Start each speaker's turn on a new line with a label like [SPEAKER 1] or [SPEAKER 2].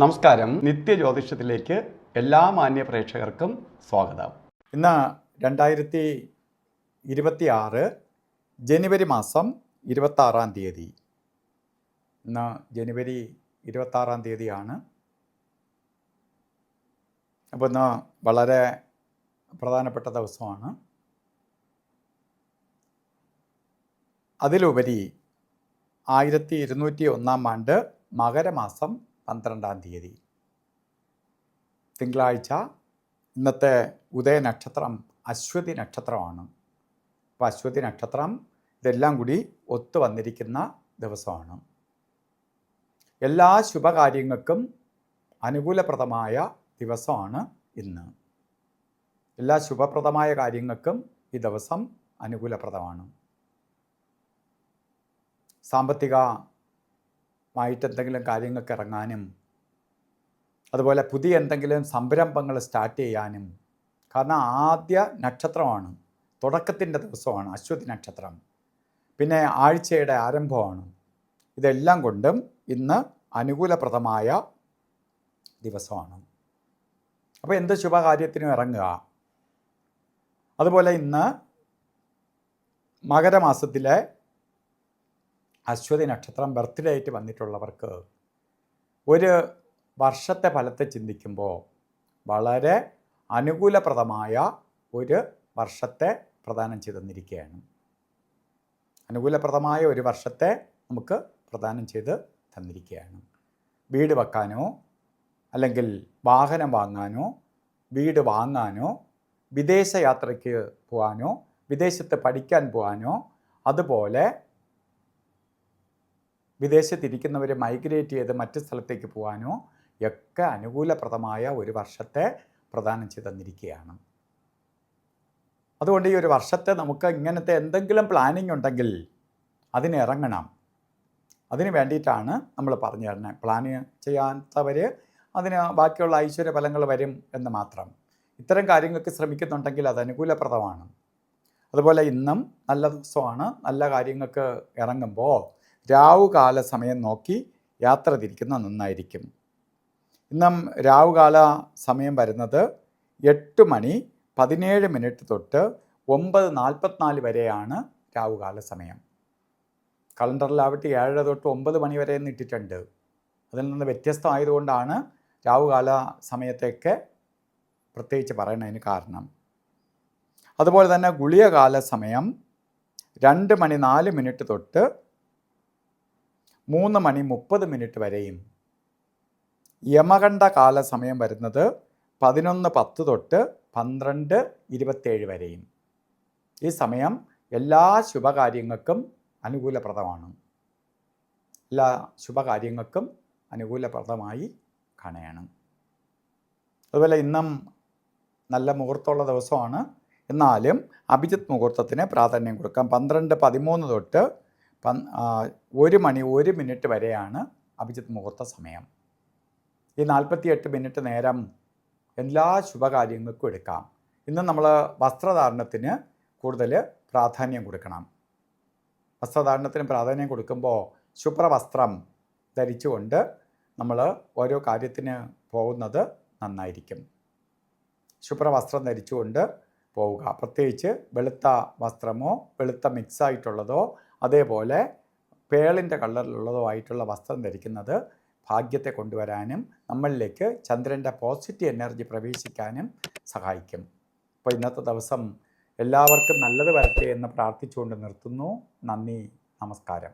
[SPEAKER 1] നമസ്കാരം. നിത്യജ്യോതിഷത്തിലേക്ക് എല്ലാ മാന്യ പ്രേക്ഷകർക്കും സ്വാഗതം.
[SPEAKER 2] ഇന്ന് 2026 ജനുവരി മാസം 26-ാം തീയതി. ഇന്ന് ജനുവരി 26-ാം തീയതിയാണ്. അപ്പോൾ ഇന്ന് വളരെ പ്രധാനപ്പെട്ട ദിവസമാണ്. അതിലുപരി 1201-ാം ആണ്ട് മകരമാസം 12-ാം തീയതി തിങ്കളാഴ്ച. ഇന്നത്തെ ഉദയനക്ഷത്രം അശ്വതി നക്ഷത്രമാണ്. അപ്പോൾ അശ്വതി നക്ഷത്രം ഇതെല്ലാം കൂടി ഒത്തു വന്നിരിക്കുന്ന ദിവസമാണ്. എല്ലാ ശുഭകാര്യങ്ങൾക്കും അനുകൂലപ്രദമായ ദിവസമാണ് ഇന്ന്. എല്ലാ ശുഭപ്രദമായ കാര്യങ്ങൾക്കും ഈ ദിവസം അനുകൂലപ്രദമാണ്. സാമ്പത്തികമായിട്ട് എന്തെങ്കിലും കാര്യങ്ങൾക്ക് ഇറങ്ങാനും, അതുപോലെ പുതിയ എന്തെങ്കിലും സംരംഭങ്ങൾ സ്റ്റാർട്ട് ചെയ്യാനും, കാരണം ആദ്യ നക്ഷത്രമാണ്, തുടക്കത്തിൻ്റെ ദിവസമാണ് അശ്വതി നക്ഷത്രം. പിന്നെ ആഴ്ചയുടെ ആരംഭമാണ്. ഇതെല്ലാം കൊണ്ടും ഇന്ന് അനുകൂലപ്രദമായ ദിവസമാണ്. അപ്പോൾ എന്ത് ശുഭകാര്യത്തിനും ഇറങ്ങുക. അതുപോലെ ഇന്ന് മകരമാസത്തിലെ അശ്വതി നക്ഷത്രം ബർത്ത്ഡേ ആയിട്ട് വന്നിട്ടുള്ളവർക്ക് ഒരു വർഷത്തെ ഫലത്തെ ചിന്തിക്കുമ്പോൾ വളരെ അനുകൂലപ്രദമായ ഒരു വർഷത്തെ പ്രദാനം ചെയ്ത് തന്നിരിക്കുകയാണ്. അനുകൂലപ്രദമായ ഒരു വർഷത്തെ നമുക്ക് പ്രദാനം ചെയ്ത് തന്നിരിക്കുകയാണ്. വീട് വെക്കാനോ, അല്ലെങ്കിൽ വാഹനം വാങ്ങാനോ, വീട് വാങ്ങാനോ, വിദേശ യാത്രയ്ക്ക് പോകാനോ, വിദേശത്ത് പഠിക്കാൻ പോകാനോ, അതുപോലെ വിദേശത്തിരിക്കുന്നവർ മൈഗ്രേറ്റ് ചെയ്ത് മറ്റ് സ്ഥലത്തേക്ക് പോകാനോ ഒക്കെ അനുകൂലപ്രദമായ ഒരു വർഷത്തെ പ്രദാനം ചെയ്ത് തന്നിരിക്കുകയാണ്. അതുകൊണ്ട് ഈ ഒരു വർഷത്തെ നമുക്ക് ഇങ്ങനത്തെ എന്തെങ്കിലും പ്ലാനിങ് ഉണ്ടെങ്കിൽ അതിന് ഇറങ്ങണം. അതിന് വേണ്ടിയിട്ടാണ് നമ്മൾ പറഞ്ഞു തരുന്നത്. പ്ലാൻ ചെയ്യാത്തവർ അതിന് ബാക്കിയുള്ള ഐശ്വര്യ ഫലങ്ങൾ വരും എന്ന് മാത്രം. ഇത്തരം കാര്യങ്ങൾക്ക് ശ്രമിക്കുന്നുണ്ടെങ്കിൽ അത് അനുകൂലപ്രദമാണ്. അതുപോലെ ഇന്നും നല്ല ദിവസമാണ്. നല്ല കാര്യങ്ങൾക്ക് ഇറങ്ങുമ്പോൾ രാവുകാല സമയം നോക്കി യാത്ര തിരിക്കുന്നത് നന്നായിരിക്കും. ഇന്നും രാവുകാല സമയം വരുന്നത് 8:17 തൊട്ട് 9:44 വരെയാണ് രാവുകാല സമയം. കലണ്ടറിലാവട്ടെ 7 തൊട്ട് 9 മണി വരെ ഇട്ടിട്ടുണ്ട്. അതിൽ നിന്ന് വ്യത്യസ്തമായതുകൊണ്ടാണ് രാവുകാല സമയത്തൊക്കെ പ്രത്യേകിച്ച് പറയുന്നതിന് കാരണം. അതുപോലെ തന്നെ ഗുളികകാല സമയം 2:04 തൊട്ട് 3:30 വരെയും. യമകണ്ഠ കാല സമയം വരുന്നത് 11:10 തൊട്ട് 12:27 വരെയും. ഈ സമയം എല്ലാ ശുഭകാര്യങ്ങൾക്കും അനുകൂലപ്രദമാണ്. എല്ലാ ശുഭകാര്യങ്ങൾക്കും അനുകൂലപ്രദമായി കാണുകയാണ്. അതുപോലെ ഇന്നും നല്ല മുഹൂർത്തമുള്ള ദിവസമാണ്. എന്നാലും അഭിജിത്ത് മുഹൂർത്തത്തിന് പ്രാധാന്യം കൊടുക്കാം. 12:13 തൊട്ട് 1:01 വരെയാണ് അഭിജിത്ത് മുഹൂർത്ത സമയം. ഈ 48 മിനിറ്റ് നേരം എല്ലാ ശുഭകാര്യങ്ങൾക്കും എടുക്കാം. ഇന്ന് നമ്മൾ വസ്ത്രധാരണത്തിന് കൂടുതൽ പ്രാധാന്യം കൊടുക്കണം. വസ്ത്രധാരണത്തിന് പ്രാധാന്യം കൊടുക്കുമ്പോൾ ശുഭ്രവസ്ത്രം ധരിച്ചുകൊണ്ട് നമ്മൾ ഓരോ കാര്യത്തിന് പോകുന്നത് നന്നായിരിക്കും. ശുഭ്രവസ്ത്രം ധരിച്ചുകൊണ്ട് പോവുക. പ്രത്യേകിച്ച് വെളുത്ത വസ്ത്രമോ വെളുത്ത മിക്സായിട്ടുള്ളതോ അതേപോലെ പേളിൻ്റെ കളറിലുള്ളതോ ആയിട്ടുള്ള വസ്ത്രം ധരിക്കുന്നത് ഭാഗ്യത്തെ കൊണ്ടുവരാനും നമ്മളിലേക്ക് ചന്ദ്രൻ്റെ പോസിറ്റീവ് എനർജി പ്രവേശിക്കാനും സഹായിക്കും. അപ്പോൾ ഇന്നത്തെ ദിവസം എല്ലാവർക്കും നല്ലത് വരട്ടെ എന്ന് പ്രാർത്ഥിച്ചുകൊണ്ട് നിർത്തുന്നു. നന്ദി, നമസ്കാരം.